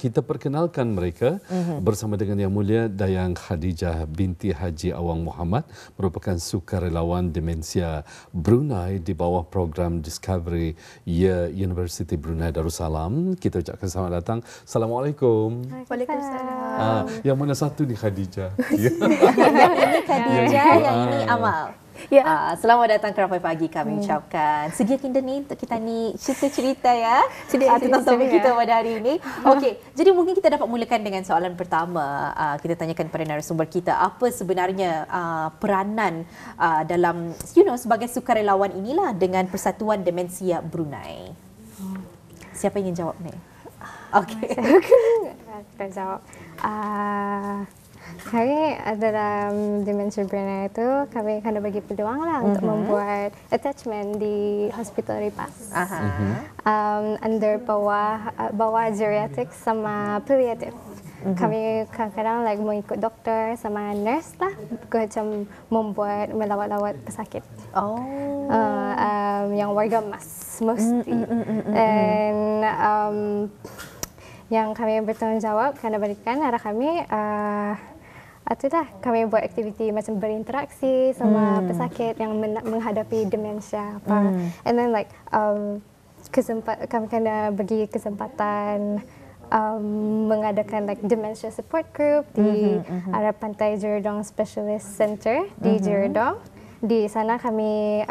kita perkenalkan mereka bersama dengan Yang Mulia Dayang Khadijah binti Haji Awang Muhammad, merupakan sukarelawan demensia Brunei di bawah program Discovery Year University Brunei Darussalam. Kita ucapkan selamat datang. Assalamualaikum. Waalaikumsalam. Yang mana satu ni Khadijah? Yang ini Khadijah, yang ini Amal. Ya. Selamat datang ke Ramai Pagi kami ucapkan. Sedia kita ni untuk kita ni cerita-cerita ya. Tentang topik kita pada hari ini. Okey, jadi mungkin kita dapat mulakan dengan soalan pertama. Kita tanyakan kepada narasumber kita, apa sebenarnya peranan dalam sebagai sukarelawan inilah dengan Persatuan Demensia Brunei. Siapa ingin jawab ni? Okey. Saya jawab. Kami dalam Demensia Brunei itu, kami akan bagi peluang lah untuk membuat attachment di hospital Ripas. Under bawah geriatric sama palliative. Kami kadang-kadang mengikut doktor sama nurse lah, macam melawat-lawat pesakit. Yang warga emas mostly. Dan yang kami bertanggungjawab kerana berikan arah kami, itulah kami buat aktiviti macam berinteraksi sama pesakit yang menghadapi demensia apa. And then kami kena bagi kesempatan mengadakan dementia support group di arah Pantai Jeredong Specialist Center di Jeredong. Di sana kami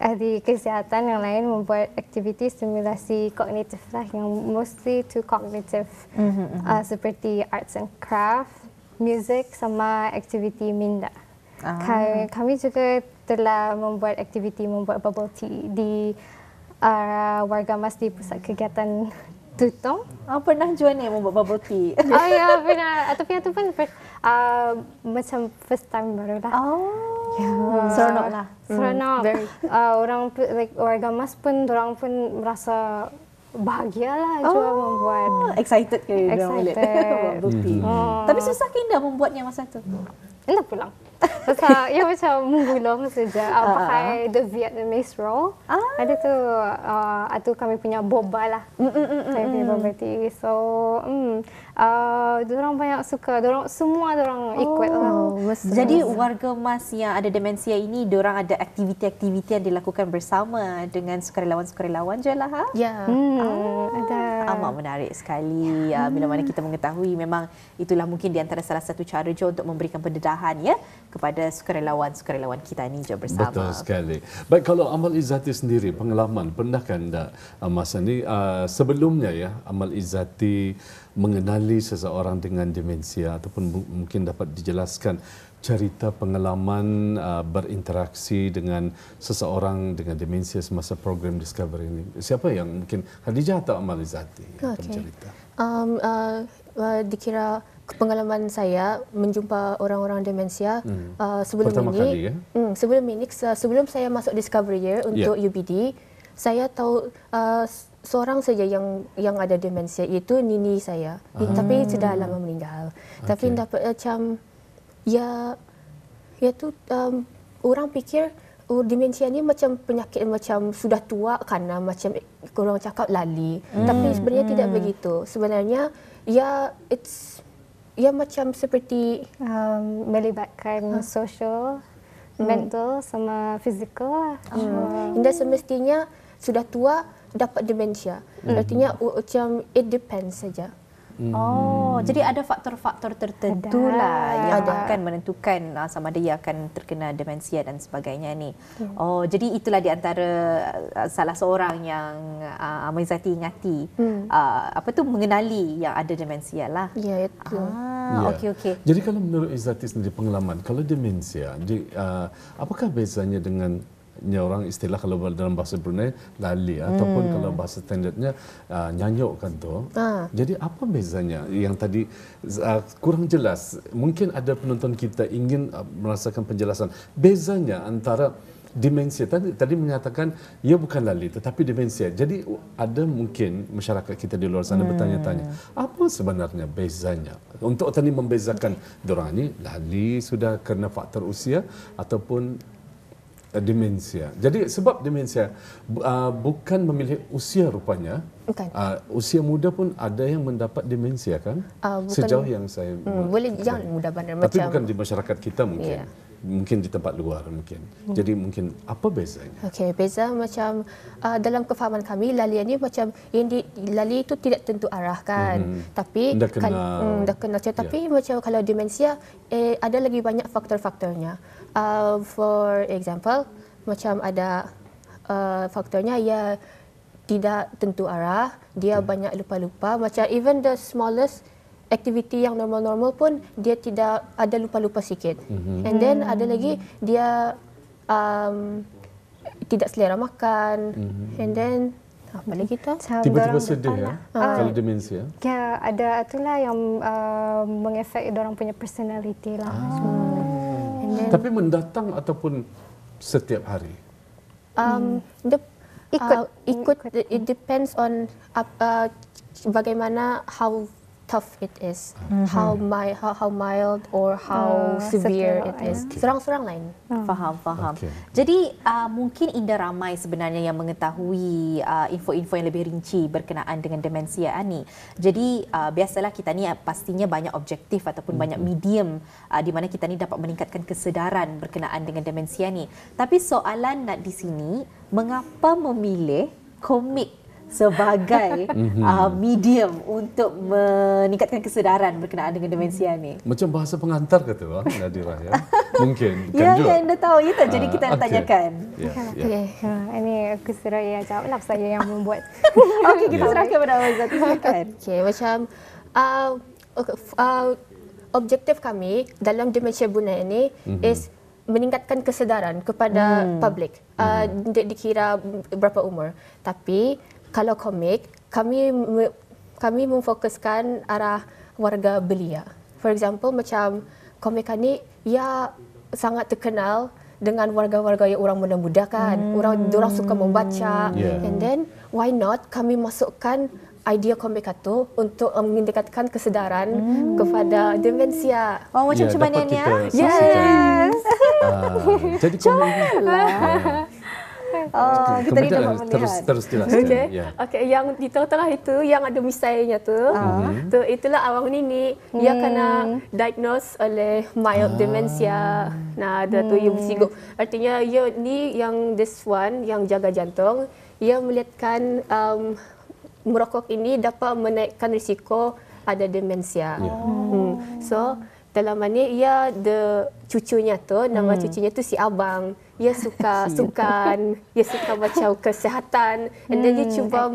ahli kesihatan yang lain membuat aktiviti stimulasi kognitif lah, yang mostly to cognitive, seperti arts and craft, music sama aktiviti minda. Kami juga telah membuat aktiviti membuat bubble tea di warga emas di pusat kegiatan Tutong. Pernah jual ni membuat bubble tea? Ya, pernah. Tapi itu pun macam first time baru lah. Seronok lah. Seronok. Orang warga emas pun, orang pun merasa bahagia lah jual membuat. Excited ke? Excited. Tapi susah ke Indah membuatnya masa tu? Indah pulang. Pasal ia macam menggulung saja. Pakai the Vietnamese roll. Ada tu, itu kami punya boba lah. Kami punya boba tea. So, diorang banyak suka. Semua diorang ikut lah. Jadi warga emas yang ada demensia ini, diorang ada aktiviti-aktiviti yang dilakukan bersama dengan sukarelawan-sukarelawan je lah. Ya. Ada. Amat menarik sekali. Bila mana kita mengetahui memang itulah mungkin di antara salah satu cara je untuk memberikan pendedahan ya kepada sukarelawan-sukarelawan kita ni je bersama. Betul sekali. Baik, kalau Amal Izzati sendiri, pengalaman, pernahkah anda masa ni sebelumnya ya, Amal Izzati mengenali seseorang dengan demensia, ataupun mungkin dapat dijelaskan cerita pengalaman berinteraksi dengan seseorang dengan demensia semasa program Discovery ini? Siapa yang mungkin, Khadijah atau Amal Izzati yang akan cerita? Dikira pengalaman saya menjumpa orang-orang demensia sebelum pertama ini. Kali, ya? Sebelum saya masuk Discovery Year untuk UBD, saya tahu seorang saja yang ada demensia, iaitu nini saya. Tapi sudah lama meninggal. Tapi dapat macam orang fikir demensia ni macam penyakit macam sudah tua kerana macam orang cakap lali. Tapi sebenarnya tidak begitu. Sebenarnya ia macam seperti melibatkan social, mental sama fizikal lah. Indah semestinya sudah tua dapat demensia. Artinya macam it depends saja. Jadi ada faktor-faktor tertentu lah yang akan menentukan sama ada ia akan terkena demensia dan sebagainya ni. Jadi itulah di antara salah seorang yang Amal Izzati ingati mengenali yang ada demensia lah. Ya, itu. Okey. Jadi kalau menurut Izzati sendiri pengalaman, kalau demensia, apakah bezanya dengan orang istilah kalau dalam bahasa Brunei lali ataupun kalau bahasa standardnya nyanyuk kan tu. Jadi apa bezanya yang tadi kurang jelas? Mungkin ada penonton kita ingin merasakan penjelasan bezanya antara demensia. Tadi menyatakan ia bukan lali tetapi demensia. Jadi ada mungkin masyarakat kita di luar sana bertanya-tanya, apa sebenarnya bezanya? Untuk tadi membezakan diorang ni lali sudah kerana faktor usia ataupun demensia. Jadi sebab demensia bukan memilih usia rupanya, Bukan. Usia muda pun ada yang mendapat demensia kan? Bukan. Sejauh yang saya Boleh jangan mudah bandar tapi macam. bukan di masyarakat kita mungkin. Ya. Mungkin di tempat luar mungkin. Jadi mungkin apa bezanya? Okey, beza macam dalam kefahaman kami lalian ni macam yang lali itu tidak tentu arah kan. Tapi Dah kenal. dah kenal. Tapi macam kalau demensia ada lagi banyak faktor-faktornya. For example, macam ada faktornya ya tidak tentu arah, dia banyak lupa-lupa, macam even the smallest aktiviti yang normal-normal pun dia tidak ada lupa-lupa sikit. And then ada lagi dia tidak selera makan. And then apa lagi tu? Tiba-tiba sedih ya kalau demensia. Ya, ada itulah yang mengefek orang punya personality lah. And then, Tapi mendatang ataupun setiap hari. ikut it depends on bagaimana how tough it is, how mild or how severe it is. Serang-serang lain. Faham. Okey. Jadi mungkin Indah ramai sebenarnya yang mengetahui info-info yang lebih rinci berkenaan dengan demensia ni. Jadi biasalah kita ni pastinya banyak objektif ataupun banyak medium di mana kita ni dapat meningkatkan kesedaran berkenaan dengan demensia ni. Tapi soalan nak di sini, mengapa memilih komik sebagai medium untuk meningkatkan kesedaran berkenaan dengan demensia ni? Macam bahasa pengantar kata orang Nadira ya. Mungkin kan Ya, juga. yang anda tahu itu. Jadi kita nak Okey. tanyakan. Ya. Okay. Ini aku suruh ya jawablah, saya yang membuat. Okey, kita serahkan pada Abang Zati. Silakan. Okay, macam objektif kami dalam Dementia Brunei ini is meningkatkan kesedaran kepada public. Dikira berapa umur. Tapi kalau komik, kami memfokuskan arah warga belia. For example, macam komik ni ya sangat terkenal dengan warga-warga yang orang muda-muda kan. Orang suka membaca. Yeah. And then why not kami masukkan idea komik itu untuk meningkatkan kesedaran kepada demensia. Oh, macam Ya, cuman dapat ni ya? kita saksikan. Jadi komik ni. Oh, kita ni dapat melihat. Terus jelaskan. Okey. Ya. Okey, yang di tengah-tengah itu yang ada misainya tu. Tu itulah awang Nini. Dia kena diagnose oleh mild dementia. Nah, ada tu ia bersigup. Artinya ia ni yang this one yang jaga jantung, ia melihatkan merokok ini dapat menaikkan risiko ada demensia. So dalam mana ia ada cucunya tu, nama cucunya tu si abang. Ia suka sukan, ia suka macam kesihatan. And then dia cuba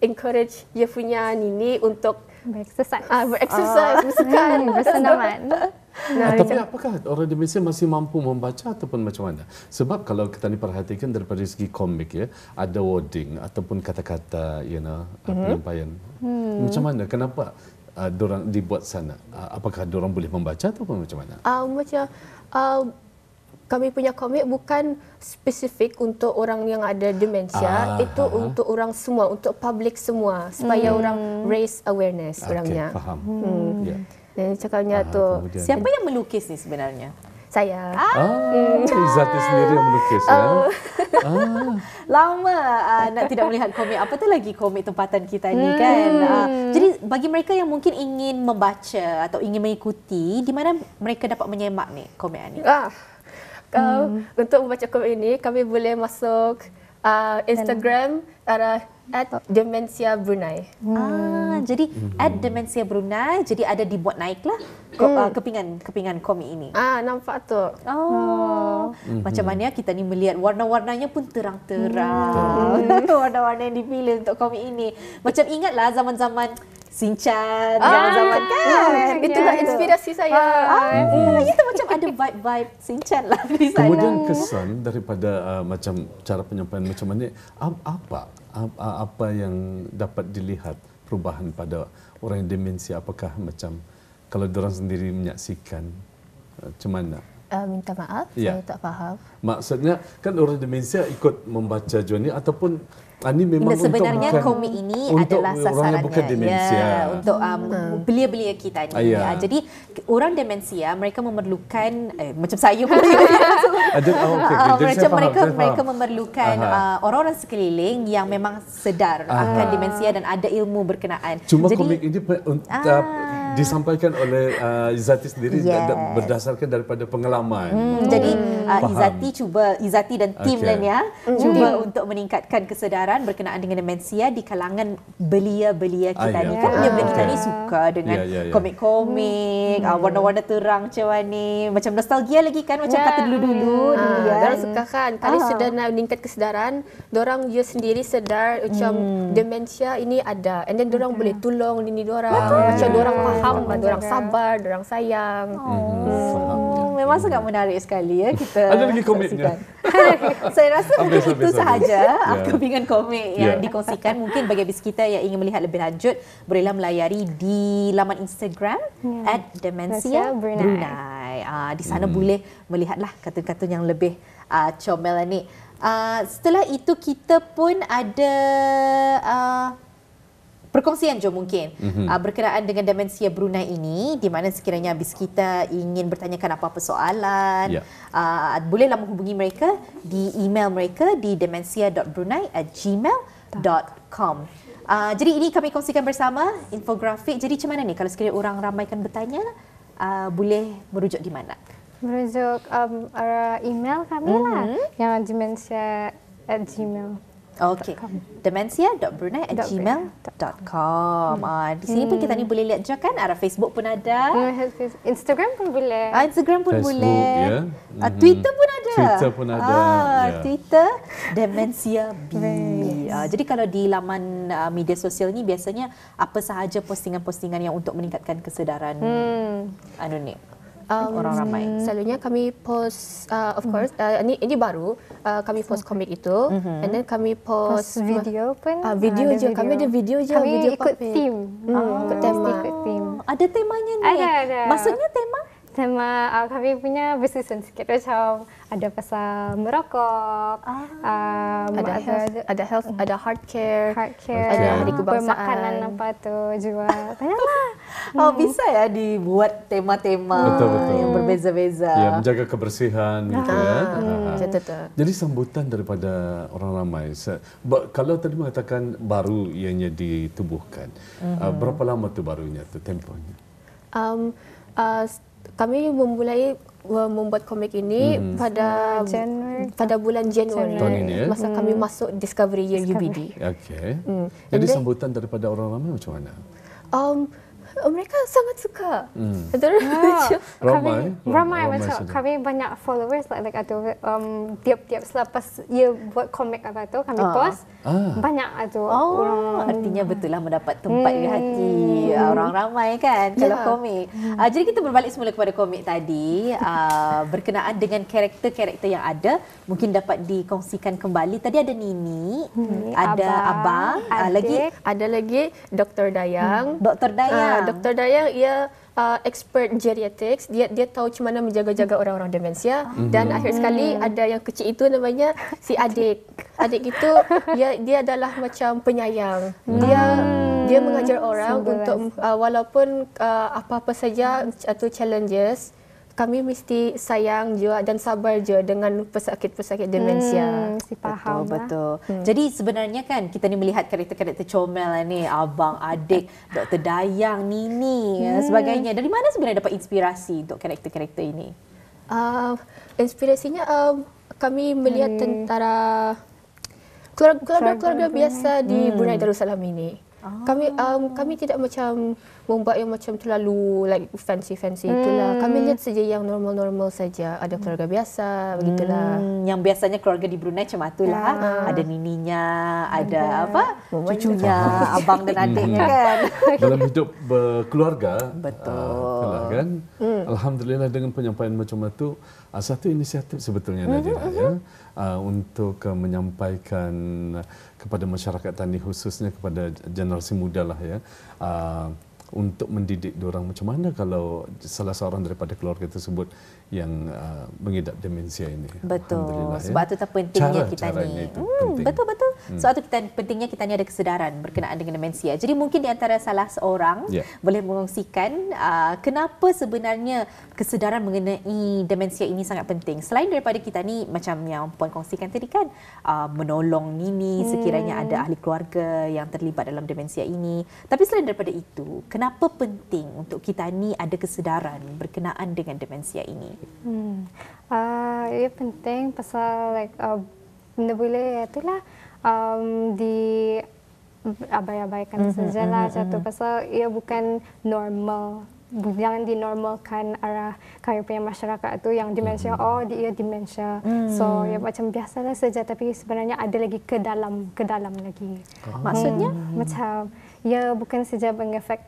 encourage dia punya Nini untuk Bereksersis. bereksersis, bersukan, Bersenaman. Tapi apakah orang demensia masih mampu membaca ataupun macam mana? Sebab kalau kita ni perhatikan daripada segi komik ya, ada wording ataupun kata-kata penyampaian. Macam mana? Kenapa dorang dibuat sana? Apakah dorang boleh membaca ataupun macam mana? Macam kami punya komik bukan spesifik untuk orang yang ada demensia, itu untuk orang semua, untuk public semua, supaya orang raise awareness orangnya. Faham. Ya. Dan cakapnya tu Kemudian. Siapa yang melukis ni sebenarnya? saya. Izzati sendiri yang melukis ya. Lama nak tidak melihat komik. Apa tu lagi komik tempatan kita ni kan. Jadi bagi mereka yang mungkin ingin membaca atau ingin mengikuti, di mana mereka dapat menyemak ni komik ni? Untuk membaca komik ini, kami boleh masuk Instagram @Dementia Brunei. Jadi @Dementia Brunei, jadi ada dibuat naiklah kepingan komik ini. Nampak tu. Macam mana kita ni melihat warna-warnanya pun terang-terang. Warna-warna yang dipilih untuk komik ini. Macam ingatlah zaman-zaman Shinchan, zaman-zaman kan. Itulah inspirasi saya. Itu macam ada vibe-vibe Shinchan lah di sana. Kemudian kesan daripada macam cara penyampaian macam mana, apa yang dapat dilihat perubahan pada orang yang demensia? Apakah macam kalau diorang sendiri menyaksikan macam mana? Minta maaf, Ya. saya tak faham. Maksudnya kan orang demensia ikut membaca juga ni ataupun Ini memang sebenarnya untuk komik ini untuk adalah orang yang sasarannya bukan demensia. untuk belia-belia kita ni. Ya. Jadi orang demensia mereka memerlukan macam saya pun Ada okey. Jadi saya faham. mereka memerlukan orang-orang sekeliling yang memang sedar akan demensia dan ada ilmu berkenaan. Cuma Jadi, komik ini disampaikan oleh Izzati sendiri berdasarkan daripada pengalaman. Jadi Faham. Izzati dan tim Okey. lain ya cuba untuk meningkatkan kesedaran berkenaan dengan demensia di kalangan belia-belia kita ni. Kan belia-belia kita ni suka dengan komik-komik, warna-warna terang macam ni, macam nostalgia lagi kan, macam kata dulu-dulu. Diorang suka kan, kali sudah nak meningkat kesedaran, diorang je sendiri sedar macam demensia ini ada, and then diorang boleh tolong ini diorang, macam diorang faham, diorang sabar, diorang sayang. Memang sangat menarik sekali ya kita. Ada lagi komiknya? Saya rasa mungkin Habis. itu sahaja kebingungan komik yang dikongsikan. Mungkin bagi habis kita yang ingin melihat lebih lanjut, bolehlah melayari di laman Instagram @demensia_Brunei. Di sana boleh melihatlah kartun-kartun yang lebih comel ni. Setelah itu kita pun ada perkongsian je mungkin berkenaan dengan demensia Brunei ini, di mana sekiranya habis kita ingin bertanyakan apa-apa soalan, bolehlah menghubungi mereka di email mereka di demensia.brunei@gmail.com. Jadi ini kami kongsikan bersama infografik. Jadi macam mana ni kalau sekiranya orang ramai kan bertanya, boleh merujuk di mana? Merujuk email kami lah, yang demensia@gmail. Okey. demensia.brunei@gmail.com. Di sini pun kita ni boleh lihat je kan, ada Facebook pun ada. Instagram pun boleh. Instagram pun Facebook, boleh. ya. Twitter pun ada. Twitter pun ada. Ya. Twitter Demensia B. Jadi kalau di laman media sosial ni biasanya apa sahaja postingan-postingan yang untuk meningkatkan kesedaran ni orang ramai. Selalunya kami post, of course, ini baru, kami post komik itu, and then kami post video pun. video je, kami ada video je. Kami video ikut komik. theme. Ikut tema. Ikut theme. Ada temanya ni. Ada. Maksudnya tema? Tema kami punya bersusun sikit, macam ada pasal merokok, ada health, ada heart care, ada hari kebangsaan. makanan apa tu jual. Banyaklah. Bisa ya dibuat tema-tema Betul. yang berbeza-beza. Ya, menjaga kebersihan gitu ya. Betul. Jadi sambutan daripada orang ramai. Kalau tadi mengatakan baru ianya ditubuhkan, berapa lama tu barunya tu tempohnya? Kami memulai membuat komik ini pada bulan Januari Tahun ini, ya? masa kami masuk Discovery Year UBD. Okey. Jadi sambutan daripada orang ramai macam mana? Mereka sangat suka. Ramai macam kami banyak followers like ada tiap-tiap selepas ia buat komik apa tu kami post banyak tu orang. Artinya betul lah mendapat tempat di hati orang ramai kan kalau komik. Jadi kita berbalik semula kepada komik tadi, berkenaan dengan karakter-karakter yang ada, mungkin dapat dikongsikan kembali. Tadi ada Nini, ada Abang, ada lagi Dr. Dayang. Dr. Dayang. Dr. Dayang ia expert geriatrics, dia tahu macam mana menjaga-jaga orang-orang demensia, dan akhir sekali ada yang kecil itu namanya si Adik itu dia adalah macam penyayang, dia mengajar orang untuk walaupun apa-apa saja atau challenges, kami mesti sayang je dan sabar je dengan pesakit-pesakit demensia. Betul. Jadi sebenarnya kan kita ni melihat karakter-karakter comel ni, Abang, Adik, Dr. Dayang, Nini, sebagainya. Dari mana sebenarnya dapat inspirasi untuk karakter-karakter ini? Inspirasinya kami melihat tentara keluarga biasa di Brunei Darussalam ini. Kami tidak macam membuat yang macam terlalu like fancy itulah. Kami lihat saja yang normal saja. Ada keluarga biasa begitulah. Yang biasanya keluarga di Brunei macam itulah. Ada nininya, ada cucunya, abang dan adiknya kan. Dalam hidup berkeluarga. Betul. Kan? Alhamdulillah dengan penyampaian macam itu, satu inisiatif sebetulnya Nadira ya, untuk menyampaikan kepada masyarakat tani, khususnya kepada generasi muda lah ya, untuk mendidik diorang macam mana kalau salah seorang daripada keluarga tersebut yang mengidap demensia ini. Betul. Alhamdulillah, Sebab tu tak pentingnya kita caranya ni. itu penting. Betul-betul. Sebab tu pentingnya kita ni ada kesedaran berkenaan dengan demensia. Jadi mungkin di antara salah seorang boleh mengongsikan kenapa sebenarnya kesedaran mengenai demensia ini sangat penting. Selain daripada kita ni macam yang Puan kongsikan tadi kan, menolong Nini sekiranya ada ahli keluarga yang terlibat dalam demensia ini. Tapi selain daripada itu, kenapa penting untuk kita ni ada kesedaran berkenaan dengan demensia ini? Ia penting pasal benda boleh itulah di abai-abaikan sajalah satu pasal ia bukan normal. Jangan dinormalkan arah kami punya masyarakat tu yang demensia, dia demensia. So ya macam biasalah saja, tapi sebenarnya ada lagi ke dalam lagi. Maksudnya? Macam ia bukan saja mengefek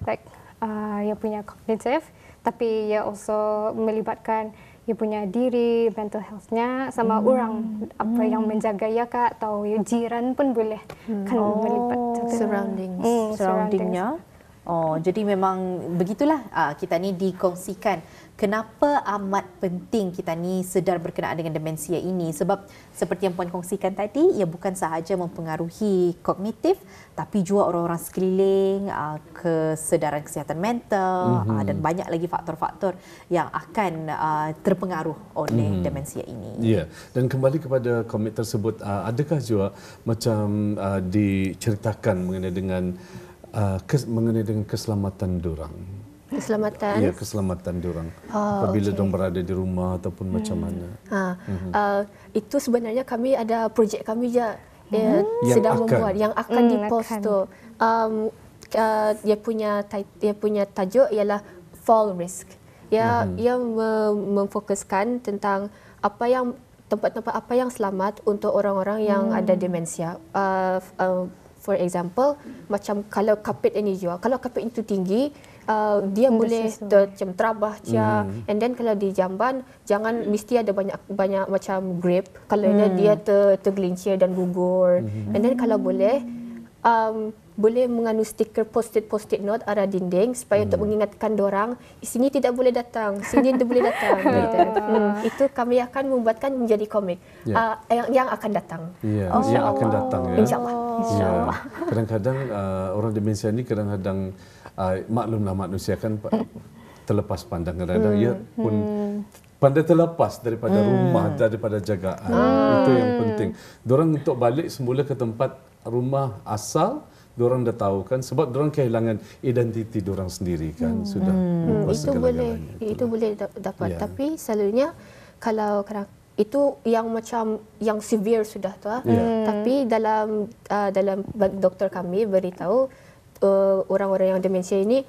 ia punya kognitif, tapi ia also melibatkan ia punya diri, mental health-nya sama orang apa yang menjaga ia kah, atau jiran pun boleh kan melibat surroundingnya. Jadi memang begitulah kita ni dikongsikan kenapa amat penting kita ni sedar berkenaan dengan demensia ini, sebab seperti yang Puan kongsikan tadi, ia bukan sahaja mempengaruhi kognitif tapi juga orang-orang sekeliling, kesedaran kesihatan mental dan banyak lagi faktor-faktor yang akan terpengaruh oleh demensia ini. Ya, dan kembali kepada komik tersebut, adakah juga macam diceritakan mengenai dengan keselamatan diorang? Keselamatan? Ya, keselamatan diorang. Apabila diorang berada di rumah ataupun macam mana. Itu sebenarnya kami ada projek kami je sedang membuat yang akan dipost tu. Dia punya tajuk ialah fall risk. Ia memfokuskan tentang tempat-tempat apa yang selamat untuk orang-orang yang ada demensia. For example, macam kalau kapit ini jual, kalau kapit itu tinggi, dia boleh terabah and then kalau di jamban jangan mesti ada banyak macam grip, kalau dia tergelincir dan gugur. And then kalau boleh mengandung stiker post-it note arah dinding supaya untuk mengingatkan dorang sini tidak boleh datang, sini tidak boleh datang. Itu kami akan membuatkan menjadi komik yang akan datang. Yang akan datang ya. InsyaAllah. Kadang-kadang orang demensia ni kadang-kadang maklumlah manusia kan terlepas pandang, kadang-kadang ia pun pandai terlepas daripada rumah, daripada jagaan. Itu yang penting. Diorang untuk balik semula ke tempat rumah asal, diorang dah tahu kan, sebab diorang kehilangan identiti diorang sendiri kan, sudah itu boleh dapat. Tapi selalunya kalau itu yang macam yang severe sudah tu. Tapi dalam doktor kami beritahu orang-orang yang demensia ini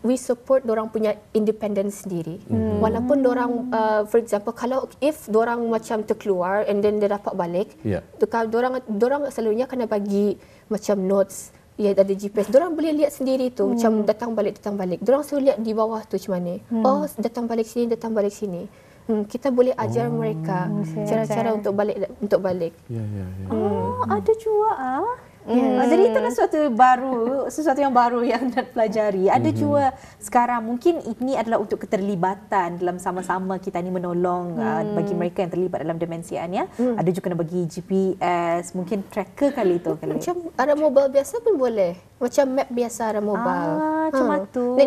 we support dorang punya independence sendiri. Walaupun dorang for example if dorang macam terkeluar and then dia dapat balik, dorang selalunya kena bagi macam notes. Ya, ada GPS. Dorang boleh lihat sendiri tu macam datang balik. Dorang selalu lihat di bawah tu macam mana. Datang balik sini. Kita boleh ajar mereka cara-cara untuk balik. Ada juga jadi itu adalah sesuatu yang baru yang nak pelajari. Ada juga sekarang mungkin ini adalah untuk keterlibatan dalam sama-sama kita ni menolong bagi mereka yang terlibat dalam demensia ni. Ada juga kena bagi GPS, mungkin tracker kali tu. Macam arah mobile biasa pun boleh. Macam map biasa arah mobile. Macam tu.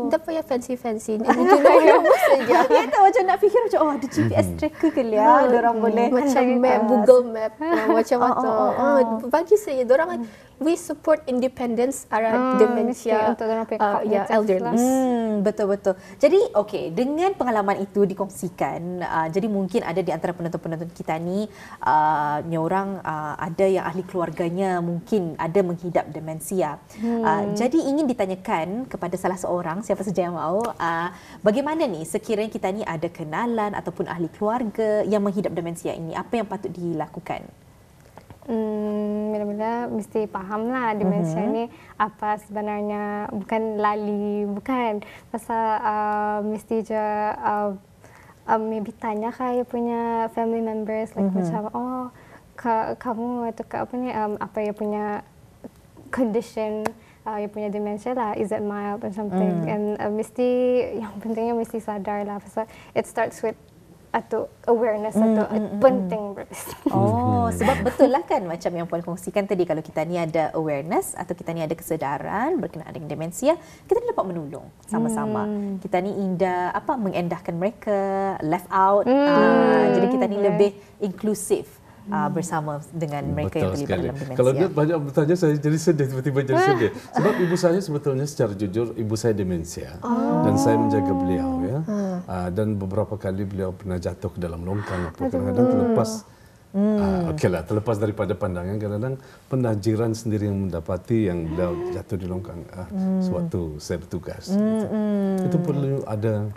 Tak payah fancy. Itu normal saja. Ya tak macam nak fikir macam ada GPS tracker kali orang boleh macam map Google Map macam tu. Bagi saya we support independence arah demensia untuk elderly. Betul-betul. Jadi dengan pengalaman itu dikongsikan, jadi mungkin ada di antara penonton-penonton kita ni orang ada yang ahli keluarganya mungkin ada menghidap demensia. Jadi ingin ditanyakan kepada salah seorang, siapa saja yang mahu, bagaimana ni sekiranya kita ni ada kenalan ataupun ahli keluarga yang menghidap demensia ini, apa yang patut dilakukan? Mula-mula mesti fahamlah demensia ni apa sebenarnya, bukan lali, bukan pasal mesti je maybe tanya kaya punya family members macam kamu atau apa ni apa ya punya condition you punya dementia lah, is it mild or something. And mesti, yang pentingnya mesti sadar lah. Pasal it starts with awareness penting. Oh, sebab betul lah kan macam yang Puan kongsikan tadi, kalau kita ni ada awareness atau kita ni ada kesedaran berkenaan dengan demensia, kita ni dapat menolong sama-sama. Kita ni mengendahkan mereka, left out. Jadi kita ni lebih inklusif bersama dengan mereka yang terlibat dalam demensia. Kalau dia banyak bertanya, saya jadi sedih, tiba-tiba jadi sedih. Sebab ibu saya sebetulnya secara jujur, ibu saya demensia. Dan saya menjaga beliau. Ya. Dan beberapa kali beliau pernah jatuh ke dalam longkang. Kadang-kadang terlepas. Terlepas daripada pandangan, kadang-kadang pernah jiran sendiri yang mendapati yang beliau jatuh di longkang. Sewaktu saya bertugas. Itu perlu ada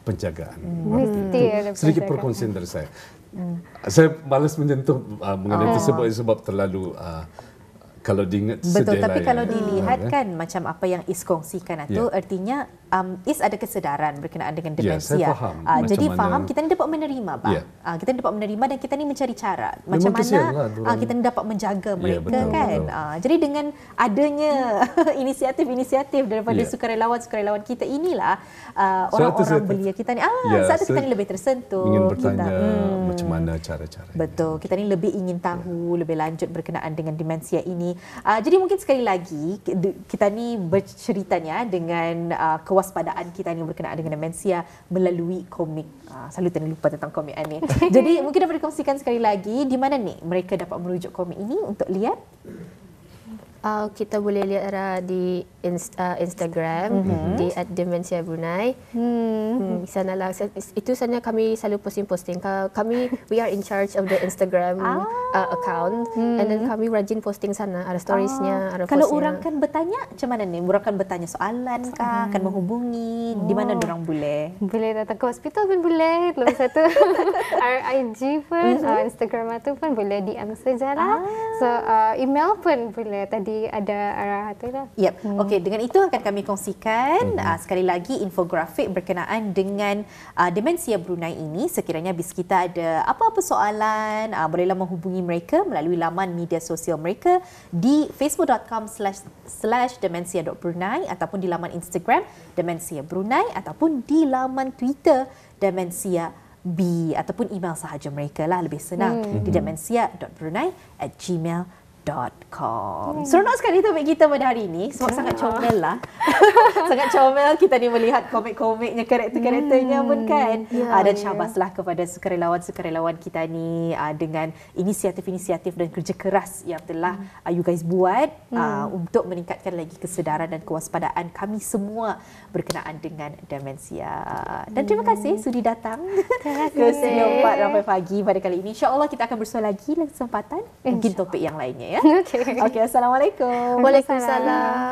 penjagaan. Mesti ada sedikit perkongsian dari saya. Saya malas menyentuh mengenai itu sebab terlalu kalau diingat betul, sedih tapi lah kalau dilihat kan macam apa yang Is kongsikan itu artinya Is ada kesedaran berkenaan dengan demensia. Saya faham. Jadi faham kita ni dapat menerima kita ni dapat menerima dan kita ni mencari cara macam mana kita ni dapat menjaga mereka betul. Jadi dengan adanya inisiatif daripada sukarelawan-sukarelawan kita inilah orang-orang belia kita ni saat kita ni lebih tersentuh, ingin bertanya macam mana cara-cara. Betul, kita ni lebih ingin tahu lebih lanjut berkenaan dengan demensia ini. Jadi mungkin sekali lagi kita ni berceritanya dengan kewaspadaan kita ni berkenaan dengan demensia melalui komik. Selalu terlupa tentang komik ni. Jadi mungkin dapat dikongsikan sekali lagi di mana ni mereka dapat merujuk komik ini untuk lihat? Kita boleh lihat di Instagram di @demensiabrunei. Sanalah itu sana kami selalu posting. Kami we are in charge of the Instagram account and then kami rajin posting sana, ada storiesnya, ada kalau postnya. orang kan bertanya macam mana ni? Orang kan bertanya soalan kah? Akan menghubungi di mana orang boleh? Boleh datang ke hospital pun boleh. Lebih satu IG pun, Instagram tu pun boleh DM sajalah. So email pun boleh. Tadi ada arah tu lah. Okey, dengan itu akan kami kongsikan sekali lagi infografik berkenaan dengan demensia Brunei ini. Sekiranya bis kita ada apa-apa soalan, bolehlah menghubungi mereka melalui laman media sosial mereka di facebook.com/demensia.brunei ataupun di laman Instagram Demensia Brunei ataupun di laman Twitter Demensia B ataupun email sahaja mereka lah, lebih senang di demensia.brunei@gmail.com. Seronok sekali topik kita pada hari ini sebab sangat comel lah. Sangat comel kita ni melihat komik-komiknya, karakter-karakternya pun kan. Dan syabaslah kepada sukarelawan-sukarelawan kita ni dengan inisiatif-inisiatif dan kerja keras yang telah you guys buat untuk meningkatkan lagi kesedaran dan kewaspadaan kami semua berkenaan dengan demensia. Dan terima kasih sudi datang ke Studio 4 Ramai Pagi pada kali ini. InsyaAllah kita akan bersua lagi dalam kesempatan mungkin topik yang lainnya. Okey, assalamualaikum. Waalaikumsalam.